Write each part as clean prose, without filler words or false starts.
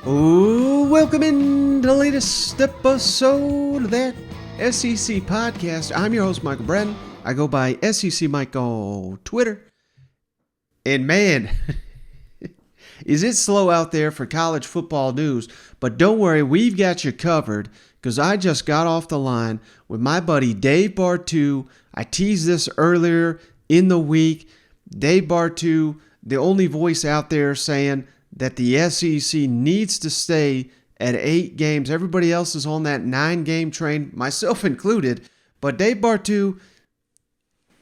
Oh, welcome in to the latest episode of that SEC podcast. I'm your host, Michael Bratton. I go by SEC Mike on Twitter. And man, is it slow out there for college football news. But don't worry, we've got you covered because I just got off the line with my buddy Dave Bartoo. I teased this earlier in the week. Dave Bartoo, the only voice out there saying that the SEC needs to stay at 8 games. Everybody else is on that 9-game train, myself included. But Dave Bartoo,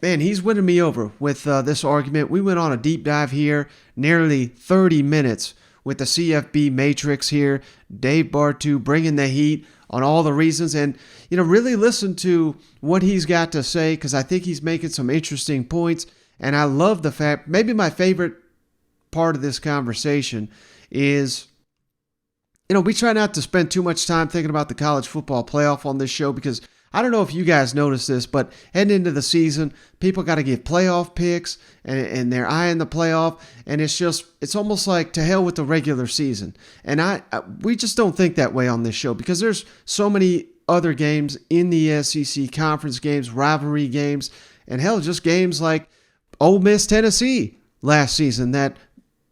man, he's winning me over with this argument. We went on a deep dive here, nearly 30 minutes with the CFB Matrix here. Dave Bartoo bringing the heat on all the reasons and, really listen to what he's got to say because I think he's making some interesting points. And I love the fact, maybe my favorite part of this conversation is, we try not to spend too much time thinking about the college football playoff on this show because I don't know if you guys noticed this, but heading into the season, people got to give playoff picks and they're eyeing the playoff, and it's almost like to hell with the regular season. And we just don't think that way on this show because there's so many other games in the SEC, conference games, rivalry games, and hell, just games like Ole Miss, Tennessee last season that,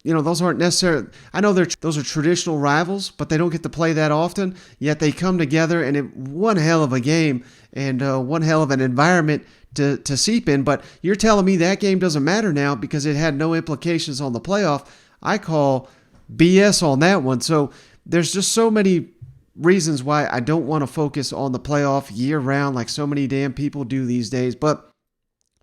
those aren't necessarily, I know those are traditional rivals, but they don't get to play that often, yet they come together and one hell of a game and one hell of an environment to seep in. But you're telling me that game doesn't matter now because it had no implications on the playoff. I call BS on that one. So there's just so many reasons why I don't want to focus on the playoff year round like so many damn people do these days. But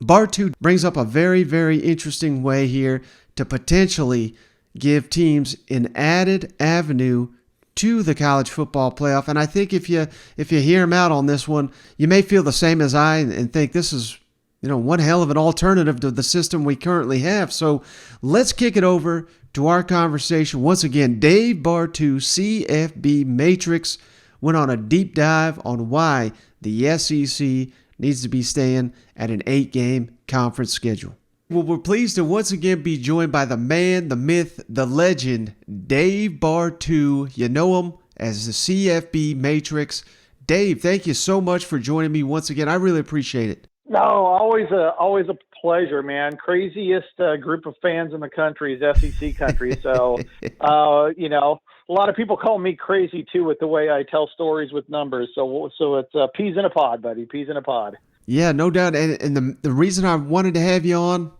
Bartoo brings up a very, very interesting way here to potentially give teams an added avenue to the college football playoff. And I think if you hear him out on this one, you may feel the same as I and think this is, one hell of an alternative to the system we currently have. So let's kick it over to our conversation. Once again, Dave Bartoo, CFB Matrix, went on a deep dive on why the SEC needs to be staying at an 8-game conference schedule. Well, we're pleased to once again be joined by the man, the myth, the legend, Dave Bartoo. You know him as the CFB Matrix. Dave, thank you so much for joining me once again. I really appreciate it. No, always a pleasure, man. Craziest group of fans in the country is SEC country. So, a lot of people call me crazy too with the way I tell stories with numbers. So it's peas in a pod, buddy. Peas in a pod. Yeah, no doubt. And the reason I wanted to have you on,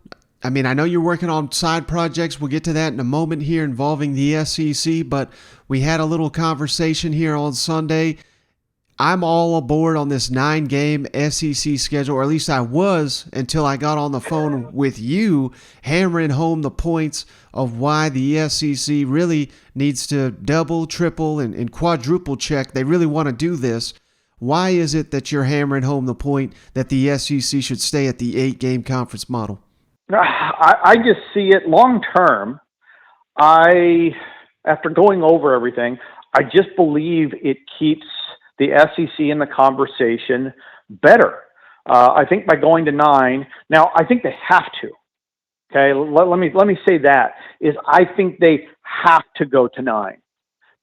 I know you're working on side projects. We'll get to that in a moment here involving the SEC, but we had a little conversation here on Sunday. I'm all aboard on this 9-game SEC schedule, or at least I was until I got on the phone with you, hammering home the points of why the SEC really needs to double, triple, and quadruple check. They really want to do this. Why is it that you're hammering home the point that the SEC should stay at the 8-game conference model? I just see it long term. After going over everything, I just believe it keeps the SEC in the conversation better. I think by going to 9, now I think they have to. Okay, let me say that is I think they have to go to 9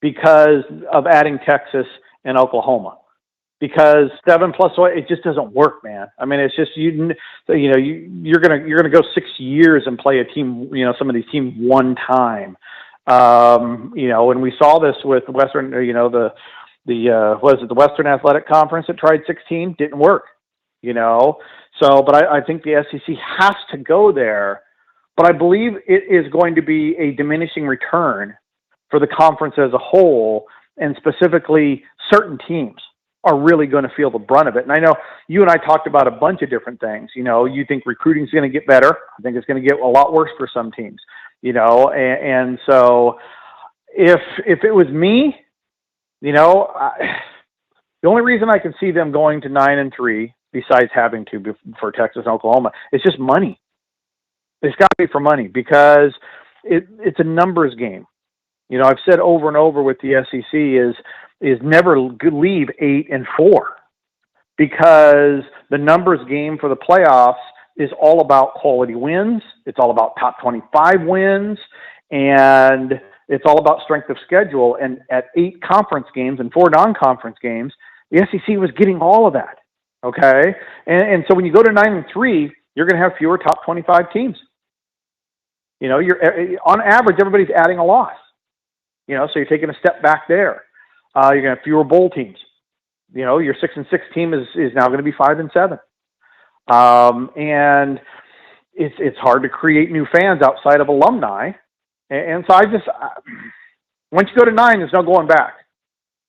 because of adding Texas and Oklahoma. Because 7 plus 1, it just doesn't work, man. It's just you're gonna go 6 years and play a team, some of these teams one time. And we saw this with Western, the Western Athletic Conference that tried 16, didn't work. But I think the SEC has to go there. But I believe it is going to be a diminishing return for the conference as a whole, and specifically certain teams are really going to feel the brunt of it. And I know you and I talked about a bunch of different things. You think recruiting is going to get better. I think it's going to get a lot worse for some teams, and so if it was me, the only reason I can see them going to 9-3, besides having to for Texas and Oklahoma, is just money. It's got to be for money because it's a numbers game. I've said over and over with the SEC is never leave 8-4 because the numbers game for the playoffs is all about quality wins. It's all about top 25 wins. And It's all about strength of schedule. And at 8 conference games and 4 non-conference games, the SEC was getting all of that. Okay. And so when you go to 9-3, you're going to have fewer top 25 teams. You're on average, everybody's adding a loss, so you're taking a step back there. You're going to have fewer bowl teams. Your 6-6 team is now going to be 5-7. And it's hard to create new fans outside of alumni. And so once you go to 9, there's no going back.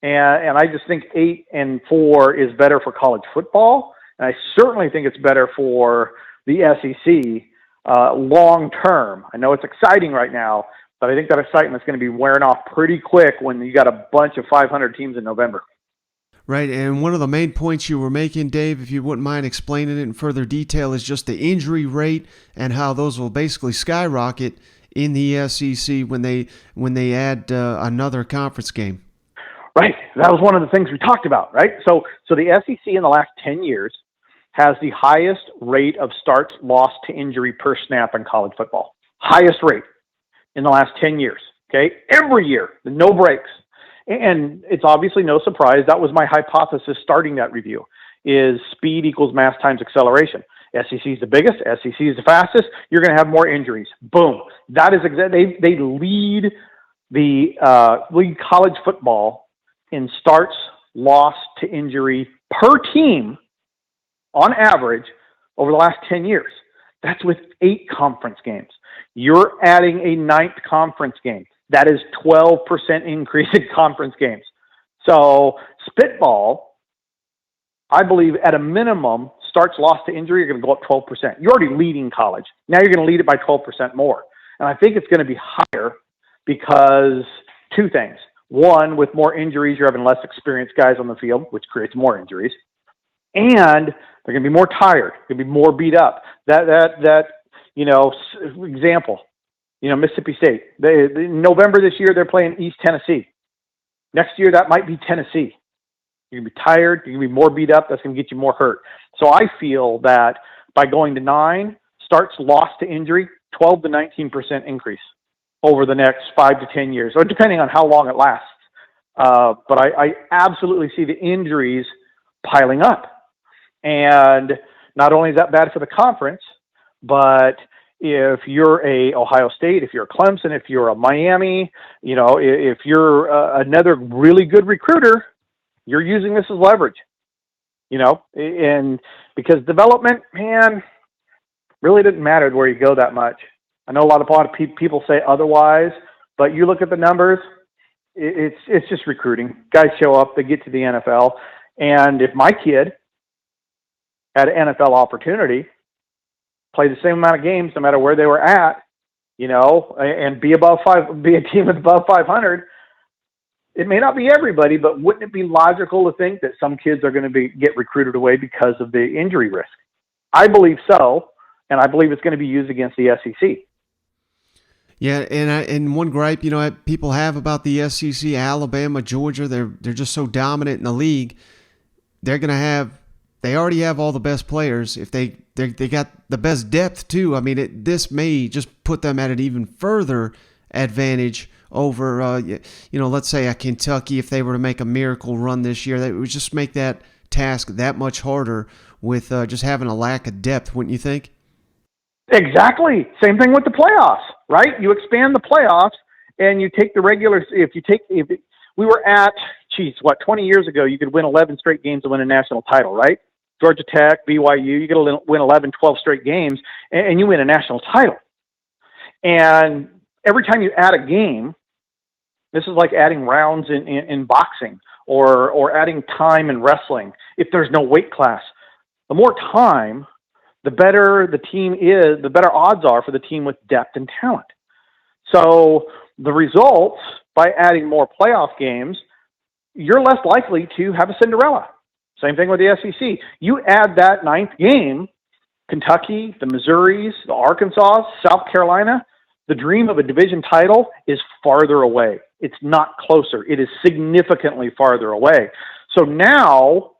And I just think 8-4 is better for college football. And I certainly think it's better for the SEC long term. I know it's exciting right now, but I think that excitement's going to be wearing off pretty quick when you got a bunch of 500 teams in November. Right, and one of the main points you were making, Dave, if you wouldn't mind explaining it in further detail, is just the injury rate and how those will basically skyrocket in the SEC when they add another conference game. Right, that was one of the things we talked about, right? So the SEC in the last 10 years has the highest rate of starts lost to injury per snap in college football. Highest rate in the last 10 years, okay? Every year, no breaks. And it's obviously no surprise. That was my hypothesis starting that review, is speed equals mass times acceleration. SEC is the biggest. SEC is the fastest. You're going to have more injuries. Boom. That is they lead lead college football in starts lost to injury per team on average over the last 10 years. That's with 8 conference games. You're adding a 9th conference game. That is 12% increase in conference games. So spitball, I believe at a minimum, starts lost to injury, you're going to go up 12%. You're already leading college. Now you're going to lead it by 12% more. And I think it's going to be higher because 2 things. One, with more injuries, you're having less experienced guys on the field, which creates more injuries. And they're going to be more tired. They're going to be more beat up. Example, Mississippi State. In November this year, they're playing East Tennessee. Next year, that might be Tennessee. You're going to be tired. You're going to be more beat up. That's going to get you more hurt. So I feel that by going to 9, starts lost to injury, 12 to 19% increase over the next 5 to 10 years, or depending on how long it lasts. But I absolutely see the injuries piling up. And not only is that bad for the conference, but if you're a Ohio State, if you're a Clemson, if you're a Miami, if you're another really good recruiter, you're using this as leverage, and because development, man, really didn't matter where you go that much. I know a lot of people say otherwise, but you look at the numbers, it's just recruiting. Guys show up, they get to the NFL, and if my kid had an NFL opportunity, play the same amount of games no matter where they were at, and be a team above 500. It may not be everybody, but wouldn't it be logical to think that some kids are going to get recruited away because of the injury risk? I believe so, and I believe it's going to be used against the SEC. Yeah, and one gripe, people have about the SEC, Alabama, Georgia, they're just so dominant in the league. They already have all the best players. If they got the best depth too. I mean, this may just put them at an even further advantage over, let's say a Kentucky. If they were to make a miracle run this year, that would just make that task that much harder with just having a lack of depth, wouldn't you think? Exactly. Same thing with the playoffs, right? You expand the playoffs and you take the regular. We were at, 20 years ago, you could win 11 straight games to win a national title, right? Georgia Tech, BYU, you got to win 11, 12 straight games, and you win a national title. And every time you add a game, this is like adding rounds in boxing or adding time in wrestling. If there's no weight class, the more time, the better the team is, the better odds are for the team with depth and talent. So the results, by adding more playoff games, you're less likely to have a Cinderella. Same thing with the SEC. You add that 9th game, Kentucky, the Missouris, the Arkansas, South Carolina, the dream of a division title is farther away. It's not closer. It is significantly farther away. So now,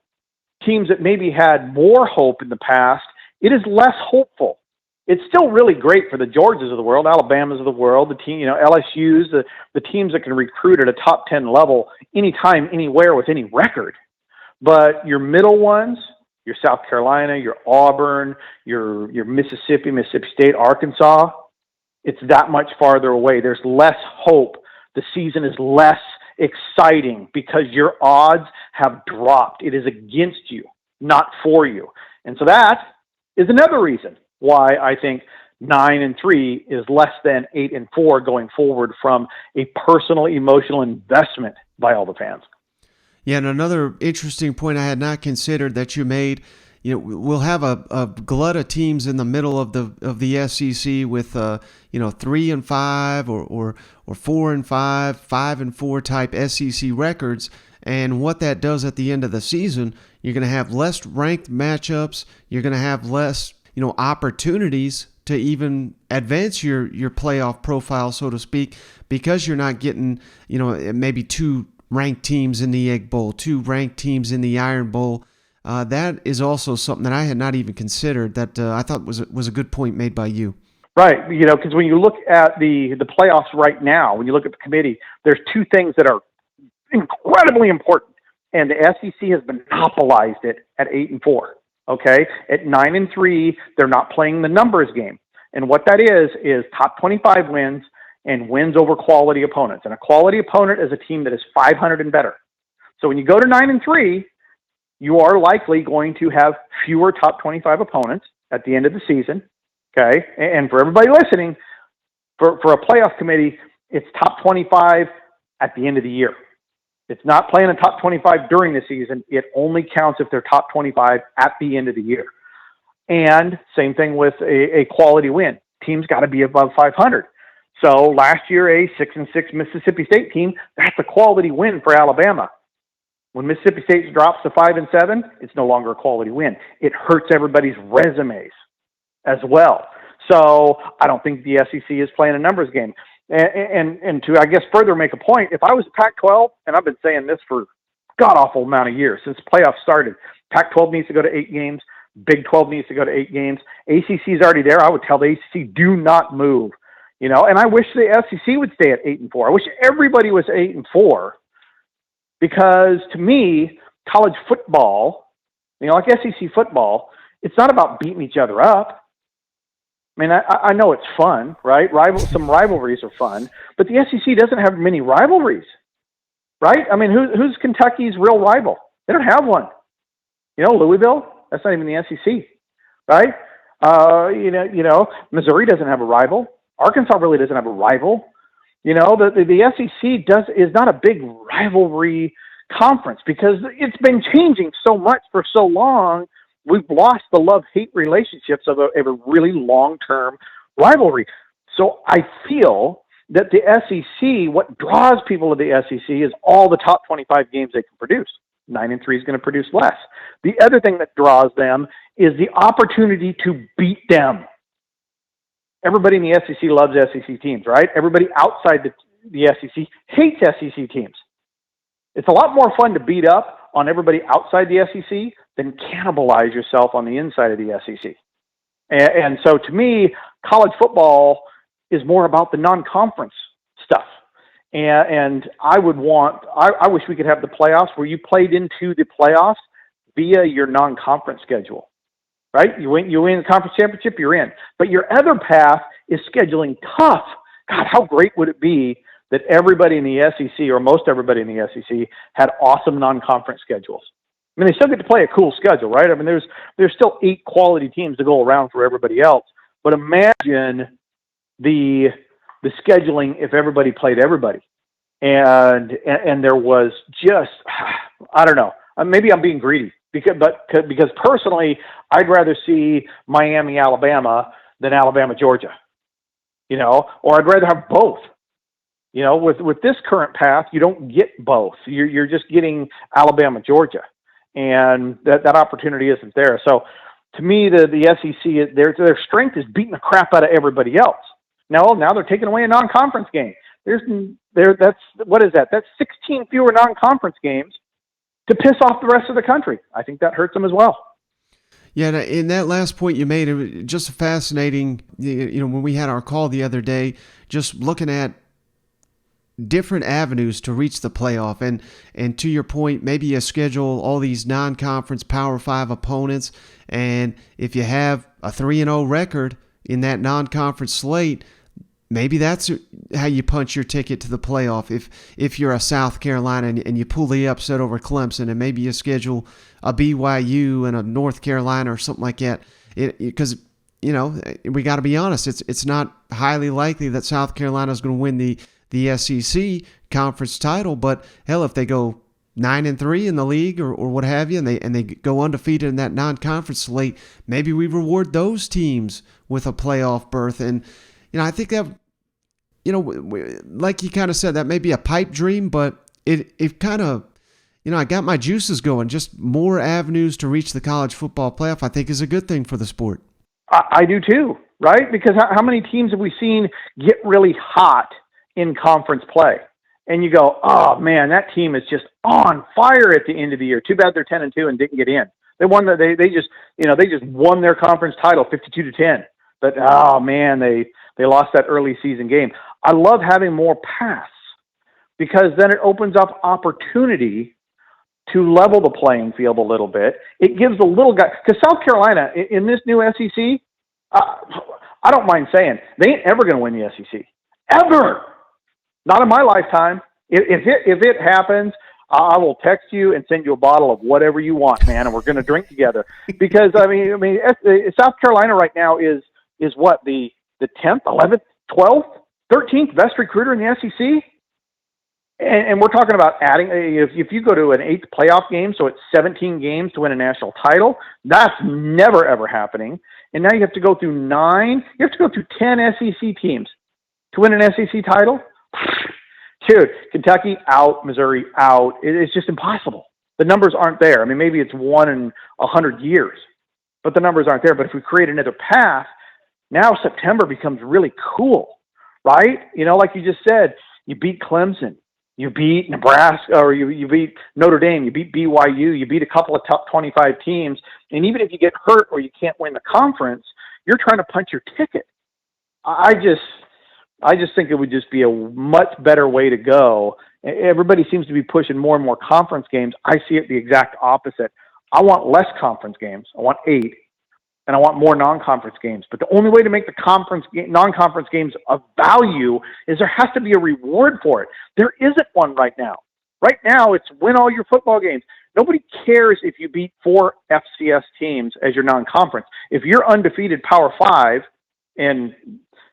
teams that maybe had more hope in the past, it is less hopeful It's still really great for the Georgias of the world, Alabamas of the world, the team, LSU's, the teams that can recruit at a top 10 level anytime, anywhere with any record. But your middle ones, your South Carolina, your Auburn, your Mississippi State, Arkansas, it's that much farther away. There's less hope. The season is less exciting because your odds have dropped. It is against you, not for you. And so that is another reason why I think 9-3 is less than 8-4 going forward from a personal emotional investment by all the fans. Yeah, and another interesting point I had not considered that you made, we'll have a glut of teams in the middle of the SEC with 3-5 or 4-5, 5-4 type SEC records, and what that does at the end of the season, you're going to have less ranked matchups. You're going to have less opportunities to even advance your playoff profile, so to speak, because you're not getting maybe two ranked teams in the Egg Bowl, two ranked teams in the Iron Bowl. That is also something that I had not even considered that I thought was a good point made by you. Right, because when you look at the playoffs right now, when you look at the committee, there's two things that are incredibly important, and the SEC has monopolized it at 8-4. Okay, at 9-3, they're not playing the numbers game, and what that is top 25 wins and wins over quality opponents. And a quality opponent is a team that is 500 and better. So when you go to 9-3, you are likely going to have fewer top 25 opponents at the end of the season. Okay, and for everybody listening, for a playoff committee, it's top 25 at the end of the year. It's not playing a top 25 during the season. It only counts if they're top 25 at the end of the year. And same thing with a quality win. Teams got to be above 500. So last year, a 6-6 Mississippi State team, that's a quality win for Alabama. When Mississippi State drops to 5-7, it's no longer a quality win. It hurts everybody's resumes as well. So I don't think the SEC is playing a numbers game. And to, I guess, further make a point, if I was Pac-12, and I've been saying this for god-awful amount of years, since playoffs started, Pac-12 needs to go to 8 games, Big 12 needs to go to 8 games, ACC is already there, I would tell the ACC, do not move. And I wish the SEC would stay at 8-4. I wish everybody was 8-4, because to me, college football, like SEC football, it's not about beating each other up. I mean, I know it's fun, right? Some rivalries are fun, but the SEC doesn't have many rivalries, right? I mean, who's Kentucky's real rival? They don't have one. Louisville, that's not even the SEC, right? Missouri doesn't have a rival. Arkansas really doesn't have a rival. The SEC is not a big rivalry conference because it's been changing so much for so long. We've lost the love-hate relationships of a really long-term rivalry. So I feel that the SEC, what draws people to the SEC is all the top 25 games they can produce. 9-3 is going to produce less. The other thing that draws them is the opportunity to beat them. Everybody in the SEC loves SEC teams, right? Everybody outside the SEC hates SEC teams. It's a lot more fun to beat up on everybody outside the SEC than cannibalize yourself on the inside of the SEC. And so to me, college football is more about the non-conference stuff. And I wish we could have the playoffs where you played into the playoffs via your non-conference schedule, right? You win the conference championship, you're in. But your other path is scheduling tough. God, how great would it be that everybody in the SEC, or most everybody in the SEC, had awesome non-conference schedules? I mean, they still get to play a cool schedule, right? I mean, there's still 8 quality teams to go around for everybody else. But imagine the scheduling if everybody played everybody, and there was just, I don't know. Maybe I'm being greedy because personally, I'd rather see Miami, Alabama than Alabama, Georgia. Or I'd rather have both. With this current path, you don't get both. You're just getting Alabama, Georgia. And that opportunity isn't there. So to me, the SEC, their strength is beating the crap out of everybody else. Now they're taking away a non-conference game. What is that? That's 16 fewer non-conference games to piss off the rest of the country. I think that hurts them as well. Yeah, in that last point you made, it was just fascinating. When we had our call the other day, just looking at different avenues to reach the playoff, and to your point, maybe you schedule all these non-conference Power 5 opponents, and if you have a 3-0 record in that non-conference slate, maybe that's how you punch your ticket to the playoff. If you're a South Carolina and you pull the upset over Clemson, and maybe you schedule a BYU and a North Carolina or something like that, because we got to be honest, it's not highly likely that South Carolina is going to win the SEC conference title, but hell, if they go 9-3 in the league or what have you, and they go undefeated in that non-conference slate, maybe we reward those teams with a playoff berth. And I think that, like you kind of said, that may be a pipe dream, but it kind of, I got my juices going. Just more avenues to reach the college football playoff, I think, is a good thing for the sport. I do too, right? Because how many teams have we seen get really hot in conference play? And you go, oh man, that team is just on fire at the end of the year. Too bad they're 10-2 and didn't get in. They won they just won their conference title 52-10. But oh man, they lost that early season game. I love having more paths because then it opens up opportunity to level the playing field a little bit. It gives the little guy, because South Carolina in this new SEC, I don't mind saying they ain't ever going to win the SEC ever. Not in my lifetime. If it happens, I will text you and send you a bottle of whatever you want, man, and we're going to drink together. Because I mean, South Carolina right now is what, the 10th, 11th, 12th, 13th best recruiter in the SEC, and we're talking about adding. If you go to an 8th playoff game, so it's 17 games to win a national title, that's never ever happening. And now you have to go through 9. You have to go through 10 SEC teams to win an SEC title. Dude, Kentucky out, Missouri out. It's just impossible. The numbers aren't there. I mean, maybe it's 1 in 100 years, but the numbers aren't there. But if we create another path, now September becomes really cool, right? Like you just said, you beat Clemson, you beat Nebraska, or you beat Notre Dame, you beat BYU, you beat a couple of top 25 teams. And even if you get hurt or you can't win the conference, you're trying to punch your ticket. I just think it would just be a much better way to go. Everybody seems to be pushing more and more conference games. I see it the exact opposite. I want less conference games. I want 8, and I want more non-conference games. But the only way to make the non-conference games of value is there has to be a reward for it. There isn't one right now. Right now, it's win all your football games. Nobody cares if you beat 4 FCS teams as your non-conference. If you're undefeated Power 5, and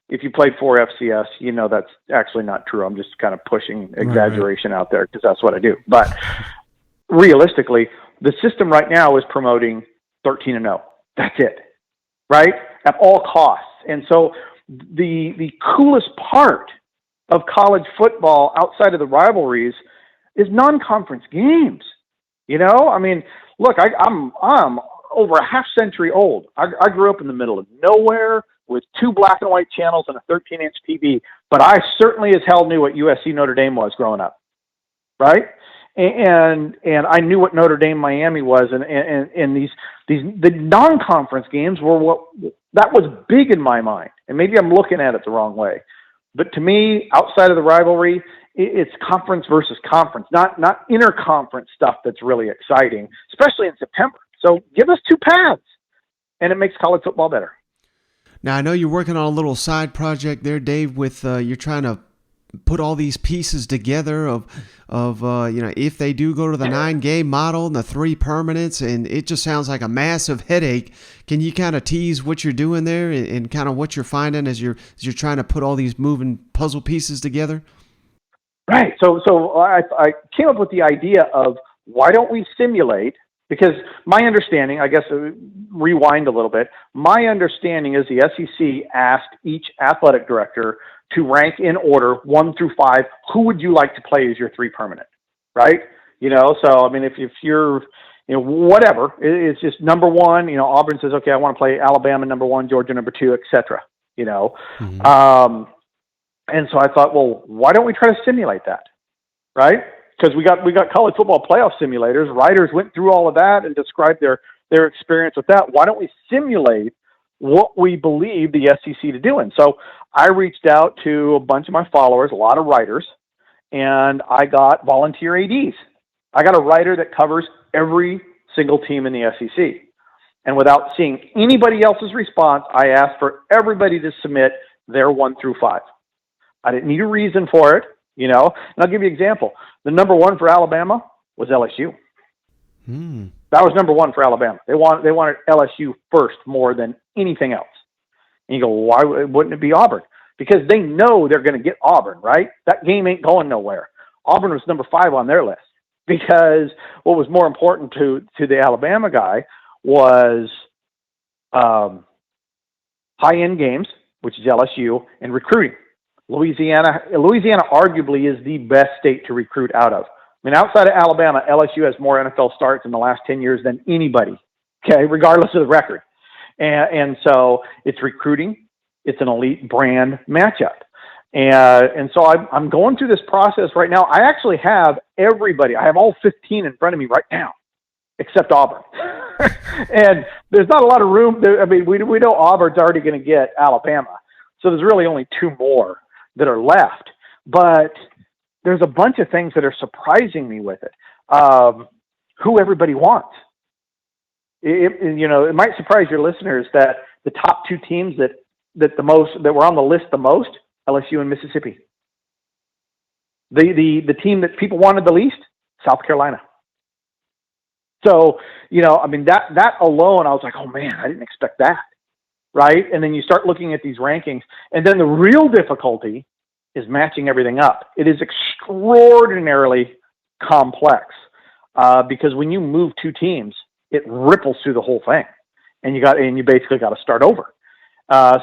if you played 4 FCS, that's actually not true. I'm just kind of pushing exaggeration out there because that's what I do. But realistically, the system right now is promoting 13-0. That's it, right? At all costs. And so the coolest part of college football outside of the rivalries is non-conference games. I mean, look, I'm over a half century old. I grew up in the middle of nowhere with 2 black and white channels and a 13-inch TV, but I certainly as hell knew what USC Notre Dame was growing up, right? And I knew what Notre Dame Miami was, and the non-conference games were that was big in my mind, and maybe I'm looking at it the wrong way, but to me, outside of the rivalry, it's conference versus conference, not interconference stuff that's really exciting, especially in September. So give us 2 paths, and it makes college football better. Now, I know you're working on a little side project there, Dave, with you're trying to put all these pieces together of if they do go to the 9-game model and the 3 permanents, and it just sounds like a massive headache. Can you kind of tease what you're doing there and kind of what you're finding as you're trying to put all these moving puzzle pieces together? Right. So I came up with the idea of why don't we simulate. Because my understanding, I guess, rewind a little bit, my understanding is the SEC asked each athletic director to rank in order 1 through 5, who would you like to play as your 3 permanent, right? So, I mean, if you're, whatever, it's just number 1, Auburn says, okay, I want to play Alabama number 1, Georgia number 2, et cetera, Mm-hmm. And so I thought, well, why don't we try to simulate that, right? Because we got college football playoff simulators. Writers went through all of that and described their their experience with that. Why don't we simulate what we believe the SEC to do? And so I reached out to a bunch of my followers, a lot of writers, and I got volunteer ADs. I got a writer that covers every single team in the SEC. And without seeing anybody else's response, I asked for everybody to submit their 1 through 5. I didn't need a reason for it, And I'll give you an example. The number 1 for Alabama was LSU. That was number 1 for Alabama. They wanted LSU first more than anything else. And you go, why wouldn't it be Auburn? Because they know they're going to get Auburn, right? That game ain't going nowhere. Auburn was number 5 on their list because what was more important to the Alabama guy was high-end games, which is LSU, and recruiting. Louisiana arguably is the best state to recruit out of. I mean, outside of Alabama, LSU has more NFL starts in the last 10 years than anybody, okay, regardless of the record. And so it's recruiting. It's an elite brand matchup. And so I'm going through this process right now. I actually have everybody. I have all 15 in front of me right now, except Auburn. And there's not a lot of room. I mean, we know Auburn's already going to get Alabama. So there's really only 2 more that are left. But there's a bunch of things that are surprising me with it. Who everybody wants. It might surprise your listeners that the top 2 teams that were on the list the most, LSU and Mississippi. The team that people wanted the least, South Carolina. So, that alone, I was like, oh man, I didn't expect that. Right. And then you start looking at these rankings, and then the real difficulty is matching everything up. It is extraordinarily complex because when you move 2 teams, it ripples through the whole thing, and you basically got to start over.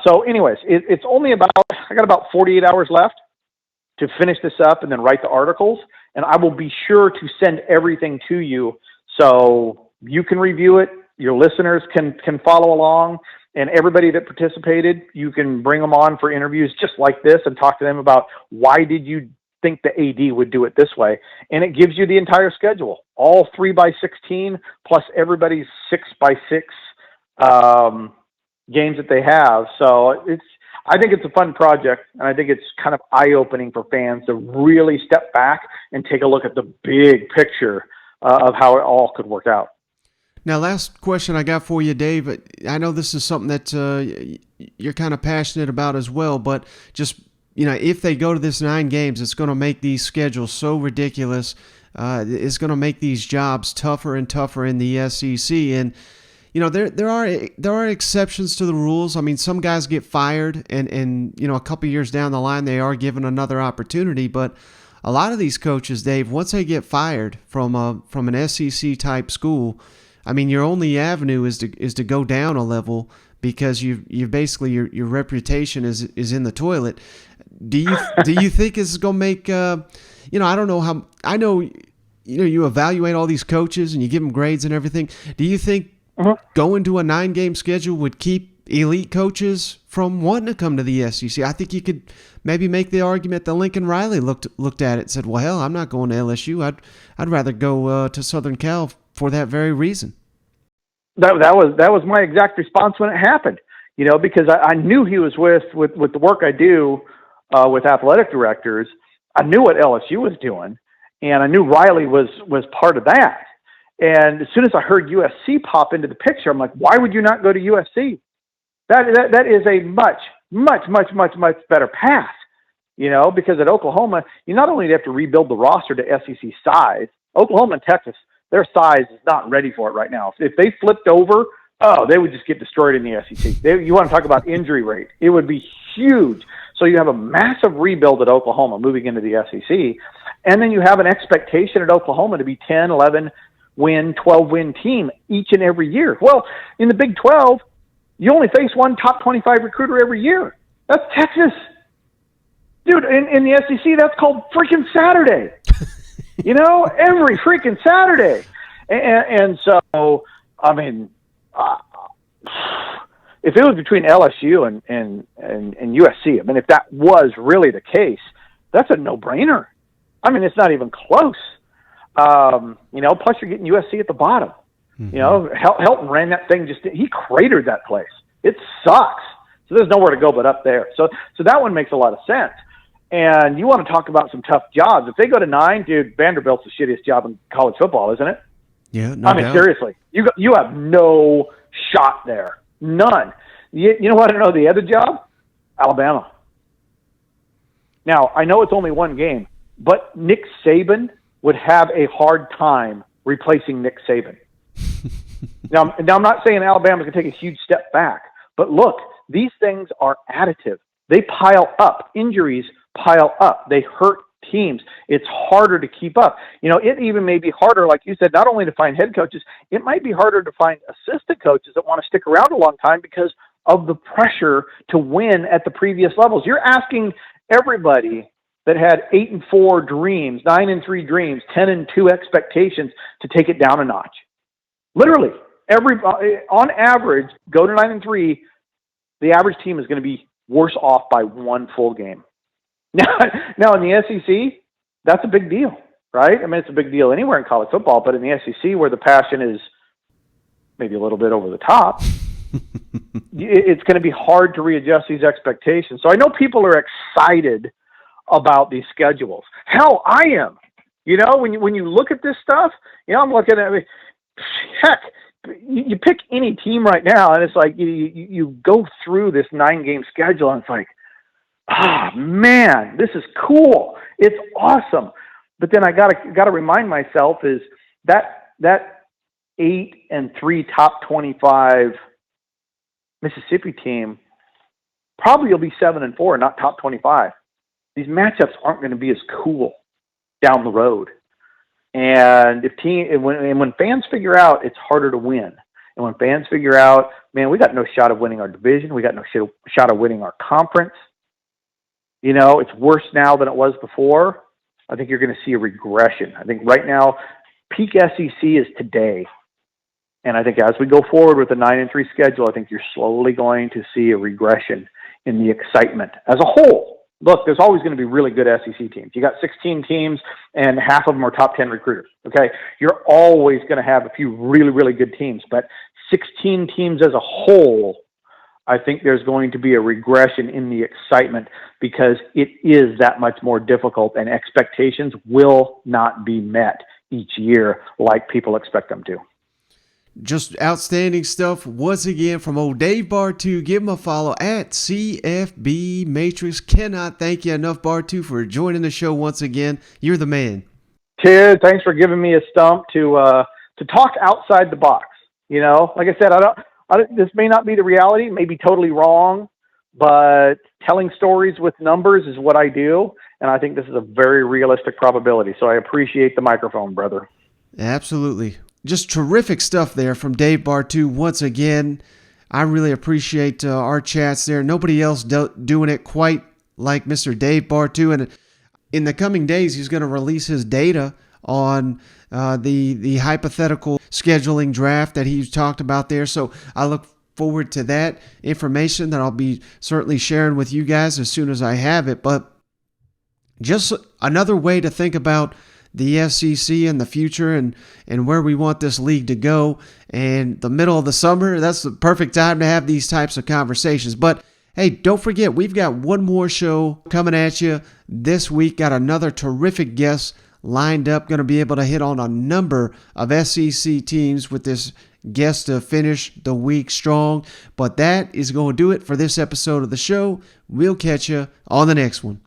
So anyways, it's only I got about 48 hours left to finish this up and then write the articles, and I will be sure to send everything to you so you can review it. Your listeners can follow along, and everybody that participated, you can bring them on for interviews just like this and talk to them about why did you think the AD would do it this way. And it gives you the entire schedule, all 3x16 plus everybody's 6x6 games that they have. So I think it's a fun project, and I think it's kind of eye-opening for fans to really step back and take a look at the big picture of how it all could work out. Now, last question I got for you, Dave. I know this is something that you're kind of passionate about as well, but just, if they go to this 9 games, it's going to make these schedules so ridiculous. It's going to make these jobs tougher and tougher in the SEC. And, there are exceptions to the rules. I mean, some guys get fired and a couple years down the line, they are given another opportunity. But a lot of these coaches, Dave, once they get fired from an SEC type school, I mean, your only avenue is to go down a level because you basically your reputation is in the toilet. Do you think this is going to make I don't know how, I know you evaluate all these coaches and you give them grades and everything. Do you think going to a 9-game schedule would keep elite coaches from wanting to come to the SEC? I think you could maybe make the argument that Lincoln Riley looked at it and said, well, hell, I'm not going to LSU. I'd rather go to Southern Cal for that very reason. That was my exact response when it happened, because I knew he was with the work I do with athletic directors. I knew what LSU was doing, and I knew Riley was part of that. And as soon as I heard USC pop into the picture, I'm like, why would you not go to USC? That is a much, much, much, much, much better path, because at Oklahoma, you not only have to rebuild the roster to SEC size. Oklahoma and Texas, their size is not ready for it right now. If they flipped over, they would just get destroyed in the SEC. You want to talk about injury rate. It would be huge. So you have a massive rebuild at Oklahoma moving into the SEC, and then you have an expectation at Oklahoma to be 10, 11 win, 12-win team each and every year. Well, in the Big 12, you only face one top 25 recruiter every year. That's Texas. Dude, in the SEC, that's called freaking Saturday. Every freaking Saturday. And so, I mean, if it was between LSU and USC, I mean, if that was really the case, that's a no-brainer. I mean, it's not even close. Plus you're getting USC at the bottom. You know, Helton ran that thing, he cratered that place. It sucks. So there's nowhere to go but up there. So that one makes a lot of sense. And you want to talk about some tough jobs. If they go to 9, dude, Vanderbilt's the shittiest job in college football, isn't it? Yeah, no doubt. Seriously, you have no shot there. None. You know what? I know the other job? Alabama. Now, I know it's only one game, but Nick Saban would have a hard time replacing Nick Saban. Now, I'm not saying Alabama's going to take a huge step back, but look, these things are additive. They pile up. Injuries pile up. They hurt teams. It's harder to keep up. You know, it even may be harder, like you said, not only to find head coaches, it might be harder to find assistant coaches that want to stick around a long time because of the pressure to win at the previous levels. You're asking everybody that had 8-4 dreams, 9-3 dreams, 10-2 expectations to take it down a notch. Literally, on average, go to 9-3, the average team is going to be worse off by one full game. Now in the SEC, that's a big deal, right? I mean, it's a big deal anywhere in college football, but in the SEC where the passion is maybe a little bit over the top, it's going to be hard to readjust these expectations. So I know people are excited about these schedules. Hell, I am. You know, when you look at this stuff, you know, I'm looking at, heck, you pick any team right now, and it's like you go through this 9-game schedule, and it's like, man, this is cool. It's awesome. But then I gotta remind myself is that 8-3 top 25 Mississippi team probably will be 7-4, not top 25. These matchups aren't going to be as cool down the road. And when fans figure out it's harder to win, and when fans figure out, man, we got no shot of winning our division, we got no shot of winning our conference. You know, it's worse now than it was before. I think you're going to see a regression. I think right now, peak SEC is today. And I think as we go forward with the 9-3 schedule, I think you're slowly going to see a regression in the excitement as a whole. Look, there's always going to be really good SEC teams. You got 16 teams, and half of them are top 10 recruiters, okay? You're always going to have a few really, really good teams. But 16 teams as a whole, I think there's going to be a regression in the excitement because it is that much more difficult, and expectations will not be met each year like people expect them to. Just outstanding stuff once again from old Dave Bartoo. Give him a follow at CFB Matrix. Cannot thank you enough, Bartoo, for joining the show once again. You're the man. Ted, thanks for giving me a stump to talk outside the box. You know, like I said, this may not be the reality, it may be totally wrong, but telling stories with numbers is what I do, and I think this is a very realistic probability. So I appreciate the microphone, brother. Absolutely. Just terrific stuff there from Dave Bartoo once again. I really appreciate our chats there. Nobody else doing it quite like Mr. Dave Bartoo. And in the coming days, he's going to release his data on the hypothetical scheduling draft that he's talked about there. So I look forward to that information that I'll be certainly sharing with you guys as soon as I have it. But just another way to think about the SEC and the future and where we want this league to go. And the middle of the summer, that's the perfect time to have these types of conversations. But hey, don't forget, we've got one more show coming at you this week. Got another terrific guest lined up. Going to be able to hit on a number of SEC teams with this guest to finish the week strong. But that is going to do it for this episode of the show. We'll catch you on the next one.